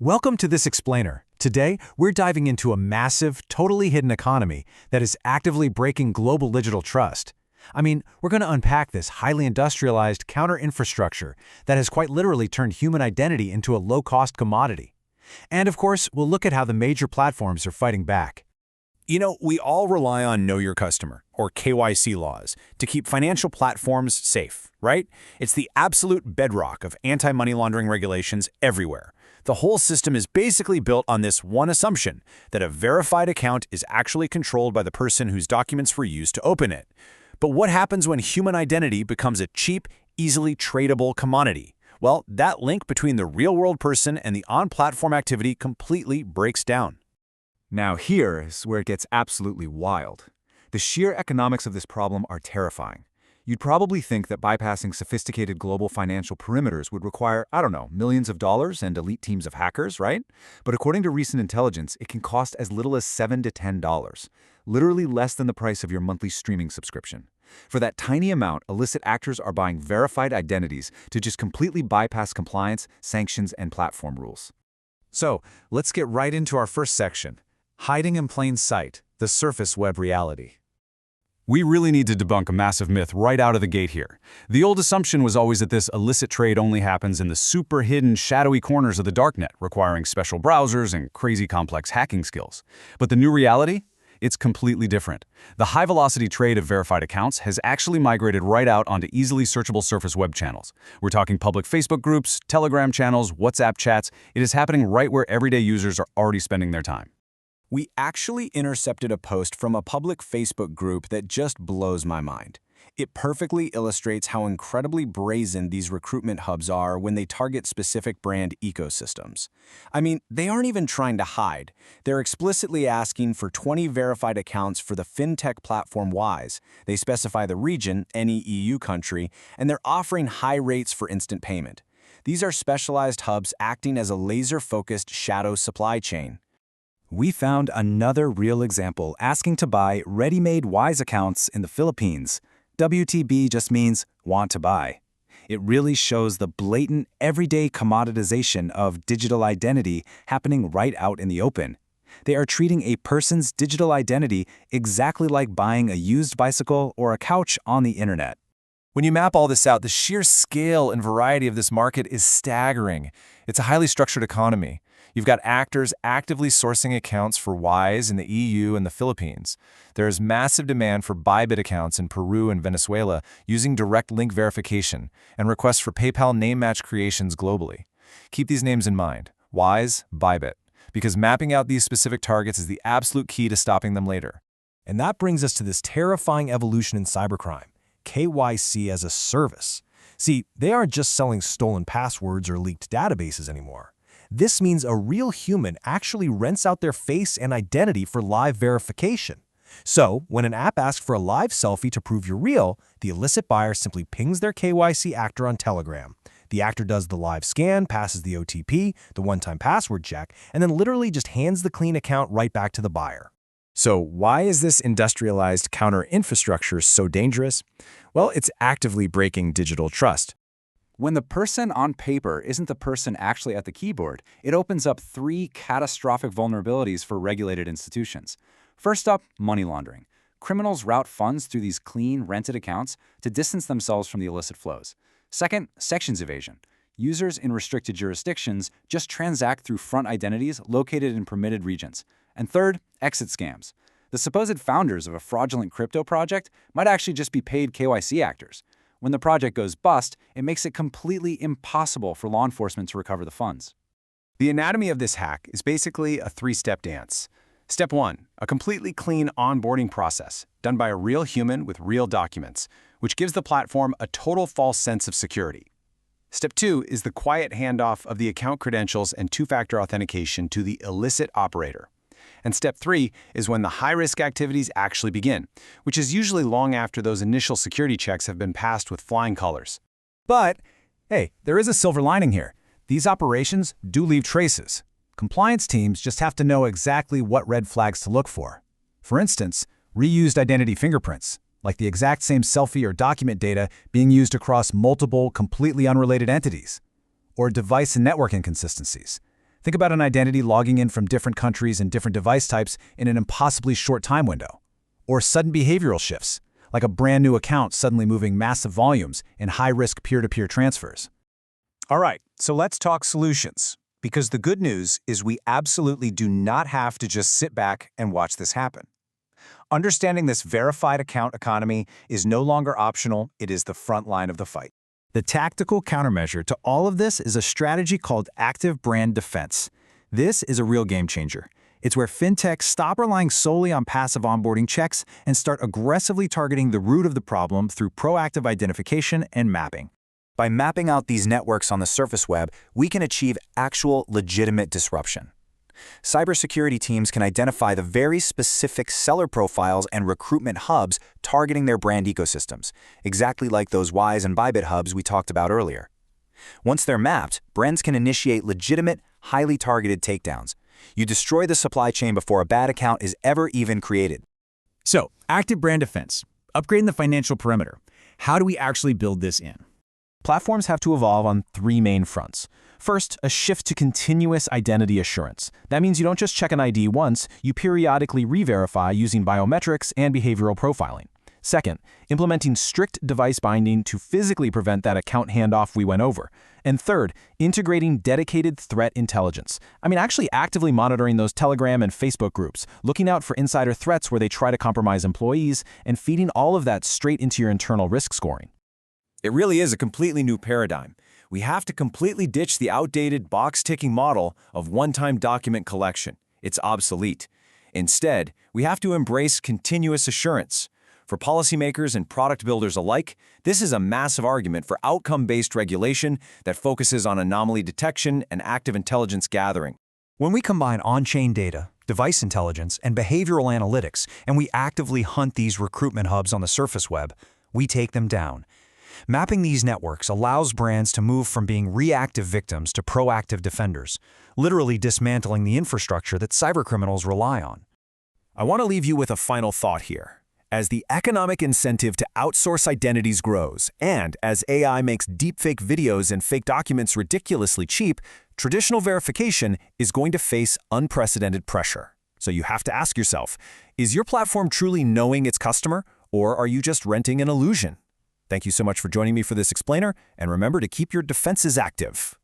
Welcome to this explainer. Today, we're diving into a massive, totally hidden economy that is actively breaking global digital trust. We're going to unpack this highly industrialized counter-infrastructure that has quite literally turned human identity into a low-cost commodity. And of course, we'll look at how the major platforms are fighting back. We all rely on Know Your Customer, or KYC laws, to keep financial platforms safe, right? It's the absolute bedrock of anti-money laundering regulations everywhere. The whole system is basically built on this one assumption, that a verified account is actually controlled by the person whose documents were used to open it. But what happens when human identity becomes a cheap, easily tradable commodity? Well, that link between the real-world person and the on-platform activity completely breaks down. Now here is where it gets absolutely wild. The sheer economics of this problem are terrifying. You'd probably think that bypassing sophisticated global financial perimeters would require, millions of dollars and elite teams of hackers, right? But according to recent intelligence, it can cost as little as $7 to $10, literally less than the price of your monthly streaming subscription. For that tiny amount, illicit actors are buying verified identities to just completely bypass compliance, sanctions, and platform rules. So, let's get right into our first section. Hiding in plain sight, the surface web reality. We really need to debunk a massive myth right out of the gate here. The old assumption was always that this illicit trade only happens in the super hidden, shadowy corners of the darknet, requiring special browsers and crazy complex hacking skills. But the new reality? It's completely different. The high-velocity trade of verified accounts has actually migrated right out onto easily searchable surface web channels. We're talking public Facebook groups, Telegram channels, WhatsApp chats. It is happening right where everyday users are already spending their time. We actually intercepted a post from a public Facebook group that just blows my mind. It perfectly illustrates how incredibly brazen these recruitment hubs are when they target specific brand ecosystems. They aren't even trying to hide. They're explicitly asking for 20 verified accounts for the fintech platform Wise. They specify the region, any EU country, and they're offering high rates for instant payment. These are specialized hubs acting as a laser-focused shadow supply chain. We found another real example asking to buy ready-made Wise accounts in the Philippines. WTB just means want to buy. It really shows the blatant, everyday commoditization of digital identity happening right out in the open. They are treating a person's digital identity exactly like buying a used bicycle or a couch on the internet. When you map all this out, the sheer scale and variety of this market is staggering. It's a highly structured economy. You've got actors actively sourcing accounts for Wise in the EU and the Philippines. There is massive demand for Bybit accounts in Peru and Venezuela using direct link verification and requests for PayPal name match creations globally. Keep these names in mind: Wise, Bybit, because mapping out these specific targets is the absolute key to stopping them later. And that brings us to this terrifying evolution in cybercrime, KYC as a service. See, they aren't just selling stolen passwords or leaked databases anymore. This means a real human actually rents out their face and identity for live verification. So, when an app asks for a live selfie to prove you're real, the illicit buyer simply pings their KYC actor on Telegram. The actor does the live scan, passes the OTP, the one-time password check, and then literally just hands the clean account right back to the buyer. So why is this industrialized counter-infrastructure so dangerous? Well, it's actively breaking digital trust. When the person on paper isn't the person actually at the keyboard, it opens up 3 catastrophic vulnerabilities for regulated institutions. First up, money laundering. Criminals route funds through these clean, rented accounts to distance themselves from the illicit flows. Second, sanctions evasion. Users in restricted jurisdictions just transact through front identities located in permitted regions. And third, exit scams. The supposed founders of a fraudulent crypto project might actually just be paid KYC actors. When the project goes bust, it makes it completely impossible for law enforcement to recover the funds. The anatomy of this hack is basically a 3-step dance. Step 1, a completely clean onboarding process done by a real human with real documents, which gives the platform a total false sense of security. Step 2 is the quiet handoff of the account credentials and 2-factor authentication to the illicit operator. And step 3 is when the high-risk activities actually begin, which is usually long after those initial security checks have been passed with flying colors. But, hey, there is a silver lining here. These operations do leave traces. Compliance teams just have to know exactly what red flags to look for. For instance, reused identity fingerprints, like the exact same selfie or document data being used across multiple, completely unrelated entities. Or device and network inconsistencies. Think about an identity logging in from different countries and different device types in an impossibly short time window. Or sudden behavioral shifts, like a brand new account suddenly moving massive volumes in high-risk peer-to-peer transfers. All right, so let's talk solutions. Because the good news is we absolutely do not have to just sit back and watch this happen. Understanding this verified account economy is no longer optional, it is the front line of the fight. The tactical countermeasure to all of this is a strategy called active brand defense. This is a real game changer. It's where fintechs stop relying solely on passive onboarding checks and start aggressively targeting the root of the problem through proactive identification and mapping. By mapping out these networks on the surface web, we can achieve actual legitimate disruption. Cybersecurity teams can identify the very specific seller profiles and recruitment hubs targeting their brand ecosystems, exactly like those Wise and Bybit hubs we talked about earlier. Once they're mapped, brands can initiate legitimate, highly targeted takedowns. You destroy the supply chain before a bad account is ever even created. So, active brand defense, upgrading the financial perimeter. How do we actually build this in? Platforms have to evolve on three main fronts. First, a shift to continuous identity assurance. That means you don't just check an ID once, you periodically re-verify using biometrics and behavioral profiling. Second, implementing strict device binding to physically prevent that account handoff we went over. And third, integrating dedicated threat intelligence. Actually actively monitoring those Telegram and Facebook groups, looking out for insider threats where they try to compromise employees, and feeding all of that straight into your internal risk scoring. It really is a completely new paradigm. We have to completely ditch the outdated box-ticking model of one-time document collection. It's obsolete. Instead, we have to embrace continuous assurance. For policymakers and product builders alike, this is a massive argument for outcome-based regulation that focuses on anomaly detection and active intelligence gathering. When we combine on-chain data, device intelligence, and behavioral analytics, and we actively hunt these recruitment hubs on the surface web, we take them down. Mapping these networks allows brands to move from being reactive victims to proactive defenders, literally dismantling the infrastructure that cybercriminals rely on. I want to leave you with a final thought here. As the economic incentive to outsource identities grows, and as AI makes deepfake videos and fake documents ridiculously cheap, traditional verification is going to face unprecedented pressure. So you have to ask yourself, is your platform truly knowing its customer, or are you just renting an illusion? Thank you so much for joining me for this explainer, and remember to keep your defenses active.